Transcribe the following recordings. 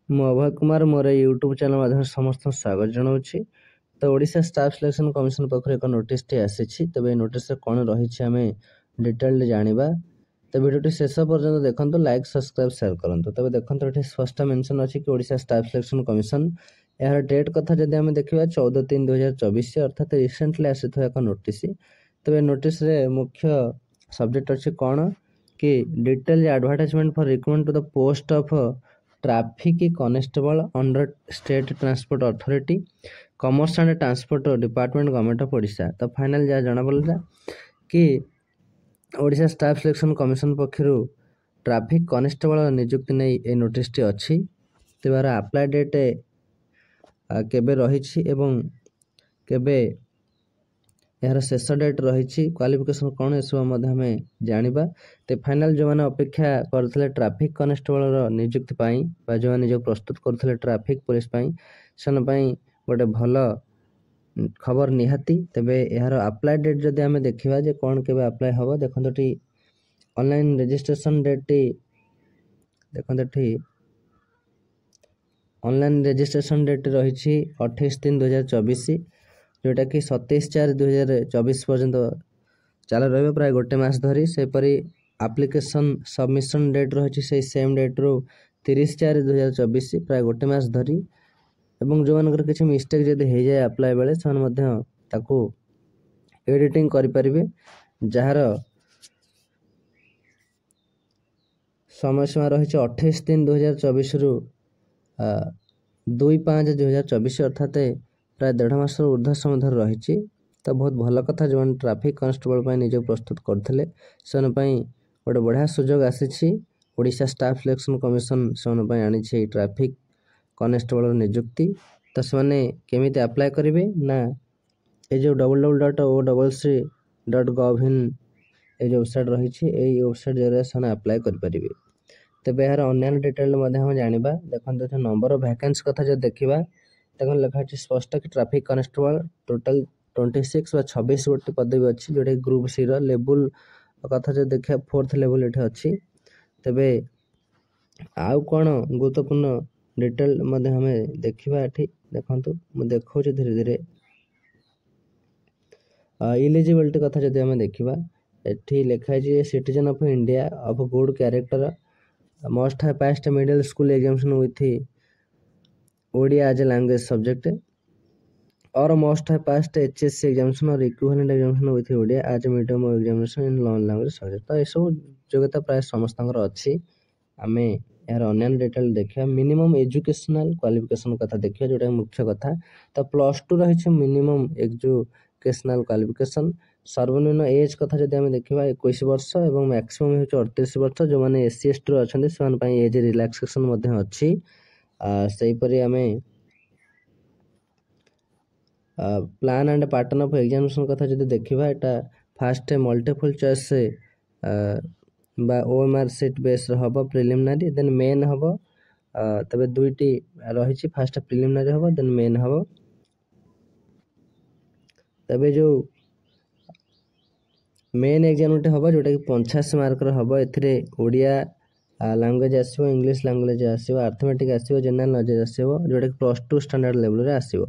ମୁଁ ଅଭୟ କୁମାର ମୋର YouTube channel ମାଧ୍ୟମରେ ସମସ୍ତଙ୍କୁ ସ୍ୱାଗତ ଜଣାଉଛି। ତ ଓଡ଼ିଶା ଷ୍ଟାଫ୍ ସିଲେକ୍ସନ୍ କମିଶନ ପାଖରୁ ଏକ ନୋଟିସଟି ଆସିଛି। ତେବେ ଏହି ନୋଟିସରେ କ'ଣ ରହିଛି ଆମେ ଡିଟେଲରେ ଜାଣିବା। ତ ଭିଡ଼ିଓଟି ଶେଷ ପର୍ଯ୍ୟନ୍ତ ଦେଖନ୍ତୁ, ଲାଇକ୍ ସବସ୍କ୍ରାଇବ୍ ସେୟାର କରନ୍ତୁ। ତେବେ ଦେଖନ୍ତୁ, ଏଠି ସ୍ପଷ୍ଟ ମେନସନ୍ ଅଛି କି ଓଡ଼ିଶା ଷ୍ଟାଫ୍ ସିଲେକ୍ସନ୍ କମିଶନ, ଏହାର ଡେଟ୍ କଥା ଯଦି ଆମେ ଦେଖିବା 14/3/2024 ଅର୍ଥାତ୍ ରିସେଣ୍ଟଲି ଆସିଥିବା ଏକ ନୋଟିସ୍। ତେବେ ନୋଟିସରେ ମୁଖ୍ୟ ସବଜେକ୍ଟ ଅଛି କ'ଣ କି detail advertisement for recruitment to the post of traffic constable under state transport authority commerce and transport department government of Odisha. तो फाइनल जहाँ जना पड़ा कि ओडिशा स्टाफ सिलेक्शन कमिशन पक्षर ट्रैफिक कॉन्स्टेबल नियुक्ति नहीं ए नोटिसटी अच्छी। तेबार अप्लाई डेट केबे रही एवं केबे यार शेष डेट रही क्वालिफिकेशन कौन एसबू आम जाना। तो फाइनाल जो मैंने अपेक्षा करते ट्रैफिक कॉन्स्टेबल नियुक्ति जो मैंने निज प्रस्तुत करते ट्रैफिक पुलिस से गोटे भल खबर निहाती। तेबे यार अप्लाई डेट जदि आम देखा जे कौन के अप्लाई हम देखो ये ऑनलाइन रजिस्ट्रेशन डेट देखते ऑनलाइन रजिस्ट्रेशन डेट रही 28/3/2024 जोटा कि 27/4/2024 पर्यंत चालू रहा प्राय गोटे मास धरी। सेपरी एप्लिकेशन सबमिशन डेट रही से सेम डेट रू 30/4/2024 प्राय गोटे मास धरी। एवं जो मानकर किसी मिस्टेक जदि हो जाए अप्लाई बेले से एडिटिंग करें, जार समय सीमा रही 28/3/2024 रु 2/5/2024 अर्थात प्राय 1.5 मास ऊर्ध्व समय धर रही। तो बहुत भल कथा जो ट्रैफिक कॉन्स्टेबल निज प्रस्तुत करते से गोटे बढ़िया सुजोग आसी। ओडिशा स्टाफ सिलेक्शन कमिशन से आनी ट्रैफिक कॉन्स्टेबल नियुक्ति। तो से केमी अप्लाई करेंगे ना ये जो www.occ.gov.in ये जो वेबसाइट रही वेबसाइट जरिए से अप्लाई करेंगे। तेज यार अन्य डिटेल जाना। देखते नंबर ऑफ वैकेंसी कथा जो देखा देखो लिखाई स्पष्ट कि ट्रैफिक कॉन्स्टेबल टोटल 26 व 26 गोटी पदवी अच्छी जोटा ग्रुप सी लेवल कथा जो देखा 4th लेवल ये अच्छी। तेबे आउ कौन गुरुत्वपूर्ण डिटेल हमें देखा ये देखूँ मुझे देखा धीरे धीरे इलिजिबिलिटी कथा जब आम देखा ये लिखाई citizen of India of good character must have passed middle school examination with Odia as a language subject और must have passed HSC examination और equivalent examination with Odia as a medium examination in learn language subject. तो यह योग्यता प्राय समस्त अच्छी। आम यार अन्य डिटेल देखा मिनिमम एजुकेशनल क्वालिफिकेशन कथा देखा जोटा मुख्य कथा। तो +2 रही मिनिमम एजुकेशनल क्वालिफिकेशन। सर्वनिम्न एज कथा जब आम देखा 21 वर्ष और मैक्सिमम हो 38 वर्ष। जो मैंने SC ST अच्छा से एज रिलैक्सेशन अच्छी। सेहीपरि आम plan and pattern of examination कथा जब देखा यहाँ fast multiple choice OMR seat base हम प्रिलिमिनारी देन मेन हम। तबे दुईटी रही फास्ट प्रिलिमिनारी हम देन मेन हम। तबे जो मेन एग्जाम हम जोटा कि 85 मार्क हम एडिया लैंग्वेज आसो इंग्लिश लैंग्वेज आसो अर्थमेटिक आसो जनरल नॉलेज आसो जोटा कि +2 स्टैंडर्ड लेवल आसो।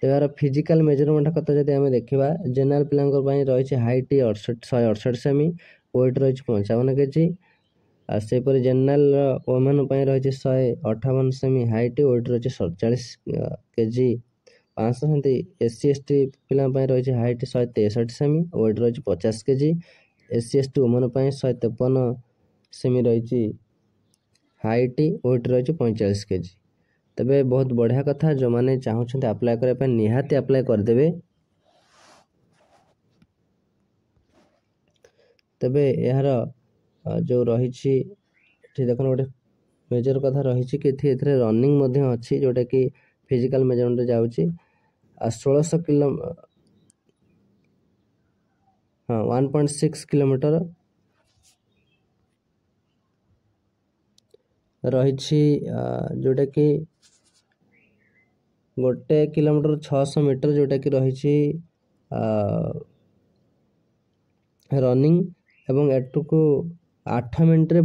तो यार फिजिकल मेजरमेंट कथा जब आम देखा जनरल पिला रही हाइट 168 सेमी वेट रही 55 kg। सेपरी जनरल वोमेन रही 158 सेमी हाइट वेट रही 47 kg 500 सेमती। SC ST पिला रही हाइट 163 सेमी वेट रही 50 kg। SC ST women 153 semi रही हाइट वेट रही 45 kg। तबे बहुत बढ़िया कथा जो मैंने चाहते अप्लाई करने निहाती अप्लाई करदे। तबे यार जो रही देख गोटे मेजर कथा रही कि रनिंग अच्छी जोटा कि फिजिकल मेजरमेंट जाऊँगी 1600 किलो 1.6 किलोमीटर रही जोटा कि 1 किलोमीटर 600 मीटर जोटा कि रही रनिंग एवं एटू को 8 ମିନିଟ୍ରେ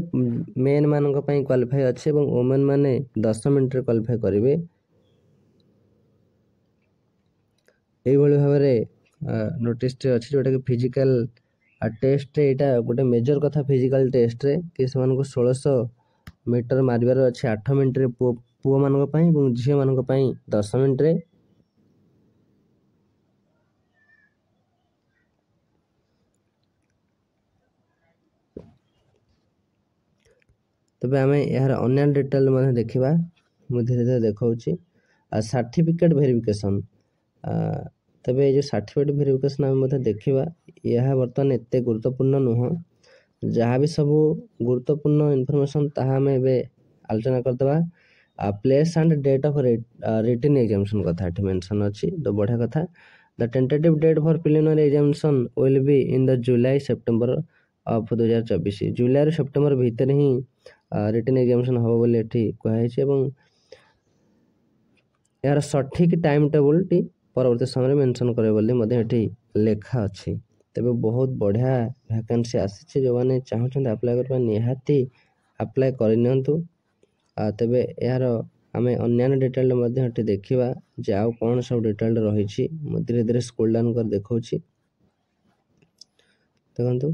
ମେନ୍ ମାନଙ୍କ ପାଇଁ କ୍ୱାଲିଫାଏ ଅଛି ଏବଂ ଓମେନ୍ ମାନେ 10 ମିନିଟ୍ରେ କ୍ୱାଲିଫାଏ କରିବେ। এইଭଳି ଭାବରେ ନୋଟିସ୍ଟି ଅଛି ଯେଉଁଟାକି ଫିଜିକାଲ୍ ଟେଷ୍ଟରେ ଏଇଟା ଗୋଟେ ମେଜର କଥା। ଫିଜିକାଲ୍ ଟେଷ୍ଟରେ କି ସେମାନଙ୍କୁ 1600 ମିଟର ମାରିବାର ଅଛି 8 ମିନିଟ୍ରେ ପୁଅମାନଙ୍କ ପାଇଁ ଏବଂ ଝିଅମାନଙ୍କ ପାଇଁ 10 ମିନିଟ୍ରେ। ତେବେ ଆମେ ଏହାର ଅନ୍ୟାନ୍ୟ ଡିଟେଲ୍ ମଧ୍ୟ ଦେଖିବା। ମୁଁ ଧୀରେ ଧୀରେ ଦେଖାଉଛି। ସାର୍ଟିଫିକେଟ୍ ଭେରିଫିକେସନ୍, ତେବେ ଏଇ ଯେଉଁ ସାର୍ଟିଫିକେଟ୍ ଭେରିଫିକେସନ୍ ଆମେ ମଧ୍ୟ ଦେଖିବା। ଏହା ବର୍ତ୍ତମାନ ଏତେ ଗୁରୁତ୍ୱପୂର୍ଣ୍ଣ ନୁହଁ। ଯାହା ବି ସବୁ ଗୁରୁତ୍ୱପୂର୍ଣ୍ଣ ଇନଫର୍ମେସନ୍ ତାହା ଆମେ ଏବେ ଆଲୋଚନା କରିଦେବା। Place and date of written examination କଥା ଏଠି ମେନସନ୍ ଅଛି, ତ ବଢ଼ିଆ କଥା। The tentative date for preliminary examination will be in the July September of 2024। ଜୁଲାଇରୁ ସେପ୍ଟେମ୍ବର ଭିତରେ ହିଁ ରିଟିନ୍ ଏକ୍ଜାମିନେସନ୍ ହେବ ବୋଲି ଏଠି କୁହାଯାଇଛି ଏବଂ ଏହାର ସଠିକ୍ ଟାଇମ୍ ଟେବୁଲ୍ଟି ପରବର୍ତ୍ତୀ ସମୟରେ ମେନସନ୍ କରିବେ ବୋଲି ମଧ୍ୟ ଏଠି ଲେଖା ଅଛି। ତେବେ ବହୁତ ବଢ଼ିଆ ଭ୍ୟାକେନ୍ସି ଆସିଛି। ଯେଉଁମାନେ ଚାହୁଁଛନ୍ତି ଆପ୍ଲାଏ କରିବା ନିହାତି ଆପ୍ଲାଏ କରିନିଅନ୍ତୁ। ତେବେ ଏହାର ଆମେ ଅନ୍ୟାନ୍ୟ ଡିଟେଲ୍ ମଧ୍ୟ ଏଠି ଦେଖିବା ଯେ ଆଉ କ'ଣ ସବୁ ଡିଟେଲ୍ ରହିଛି। ମୁଁ ଧୀରେ ଧୀରେ ସ୍କ୍ରୋଲ୍ ଡାଉନ୍ କରି ଦେଖାଉଛି। ଦେଖନ୍ତୁ,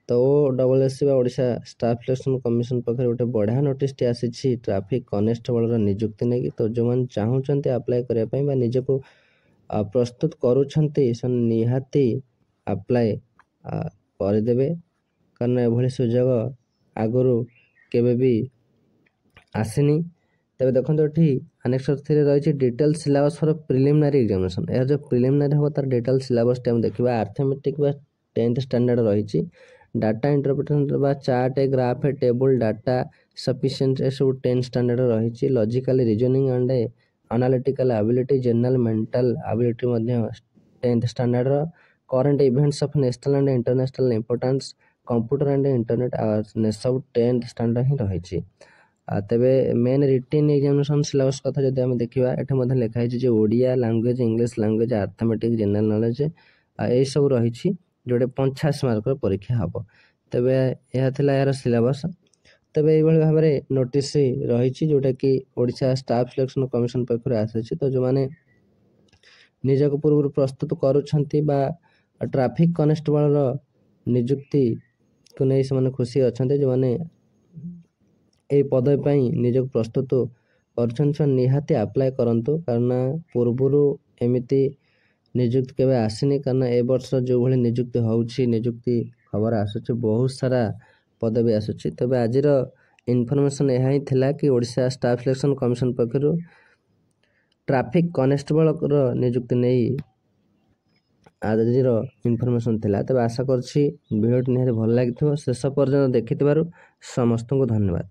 ତ OSSC ବା ଓଡ଼ିଶା ଷ୍ଟାଫ୍ ସିଲେକ୍ସନ୍ କମିଶନ୍ ପାଖରେ ଗୋଟେ ବଢ଼ିଆ ନୋଟିସ୍ଟି ଆସିଛି ଟ୍ରାଫିକ୍ କନେଷ୍ଟବଳର ନିଯୁକ୍ତି ନେଇକି। ତ ଯେଉଁମାନେ ଚାହୁଁଛନ୍ତି ଆପ୍ଲାଏ କରିବା ପାଇଁ ବା ନିଜକୁ ପ୍ରସ୍ତୁତ କରୁଛନ୍ତି ସେମାନେ ନିହାତି ଆପ୍ଲାଏ କରିଦେବେ, କାରଣ ଏଭଳି ସୁଯୋଗ ଆଗରୁ କେବେ ବି ଆସିନି। ତେବେ ଦେଖନ୍ତୁ ଏଠି ଆନେକ୍ସର 3 ରହିଛି detail syllabus for preliminary examination. ଏହା ଯେଉଁ ପ୍ରିଲିମିନାରୀ ହେବ ତାର ଡିଟେଲ୍ ସିଲାବସ୍ଟି ଆମେ ଦେଖିବା। ଆର୍ଥମେଟିକ୍ ବା 10th ଷ୍ଟାଣ୍ଡାର୍ଡ଼ ରହିଛି। ଡାଟା ଇଣ୍ଟରପ୍ରିଟେସନ୍ ବା chart, graph, table, data sufficient ଏସବୁ 10th ଷ୍ଟାଣ୍ଡାର୍ଡ଼ ରହିଛି। Logically reasoning and analytical ability, general mental ability ମଧ୍ୟ 10th ଷ୍ଟାଣ୍ଡାର୍ଡ଼ର। Current events of national and international importance, computer and internet awareness ସବୁ 10th standard ହିଁ ରହିଛି। ତେବେ main written examination syllabus କଥା ଯଦି ଆମେ ଦେଖିବା, ଏଠି ମଧ୍ୟ ଲେଖା ହେଇଛି ଯେ Odia language, English language, arithmetic, general knowledge ଏହିସବୁ ରହିଛି ଯେଉଁଟା 85 ମାର୍କର ପରୀକ୍ଷା ହେବ। ତେବେ ଏହା ଥିଲା ଏହାର ସିଲାବସ୍। ତେବେ ଏଇଭଳି ଭାବରେ ନୋଟିସ୍ ରହିଛି ଯେଉଁଟାକି ଓଡ଼ିଶା ଷ୍ଟାଫ୍ ସିଲେକ୍ସନ୍ କମିଶନ୍ ପାଖରୁ ଆସିଛି। ତ ଯେଉଁମାନେ ନିଜକୁ ପୂର୍ବରୁ ପ୍ରସ୍ତୁତ କରୁଛନ୍ତି ବା ଟ୍ରାଫିକ୍ କନେଷ୍ଟବଳର ନିଯୁକ୍ତିକୁ ନେଇ ସେମାନେ ଖୁସି ଅଛନ୍ତି, ଯେଉଁମାନେ ଏହି ପଦବୀ ପାଇଁ ନିଜକୁ ପ୍ରସ୍ତୁତ କରୁଛନ୍ତି ସେମାନେ ନିହାତି ଆପ୍ଲାଏ କରନ୍ତୁ, କାରଣ ପୂର୍ବରୁ ଏମିତି ନିଯୁକ୍ତି କେବେ ଆସିନି। କାରଣ ଏ ବର୍ଷ ଯେଉଁଭଳି ନିଯୁକ୍ତି ହେଉଛି, ନିଯୁକ୍ତି ଖବର ଆସୁଛି, ବହୁତ ସାରା ପଦବୀ ଆସୁଛି। ତେବେ ଆଜିର ଇନଫର୍ମେସନ୍ ଏହା ହିଁ ଥିଲା କି ଓଡ଼ିଶା ଷ୍ଟାଫ୍ ସିଲେକ୍ସନ୍ କମିଶନ୍ ପକ୍ଷରୁ ଟ୍ରାଫିକ୍ କନେଷ୍ଟବଳର ନିଯୁକ୍ତି ନେଇ ଆଜିର ଇନଫର୍ମେସନ୍ ଥିଲା। ତେବେ ଆଶା କରୁଛି ଭିଡ଼ିଓଟି ନିହାତି ଭଲ ଲାଗିଥିବ। ଶେଷ ପର୍ଯ୍ୟନ୍ତ ଦେଖିଥିବାରୁ ସମସ୍ତଙ୍କୁ ଧନ୍ୟବାଦ।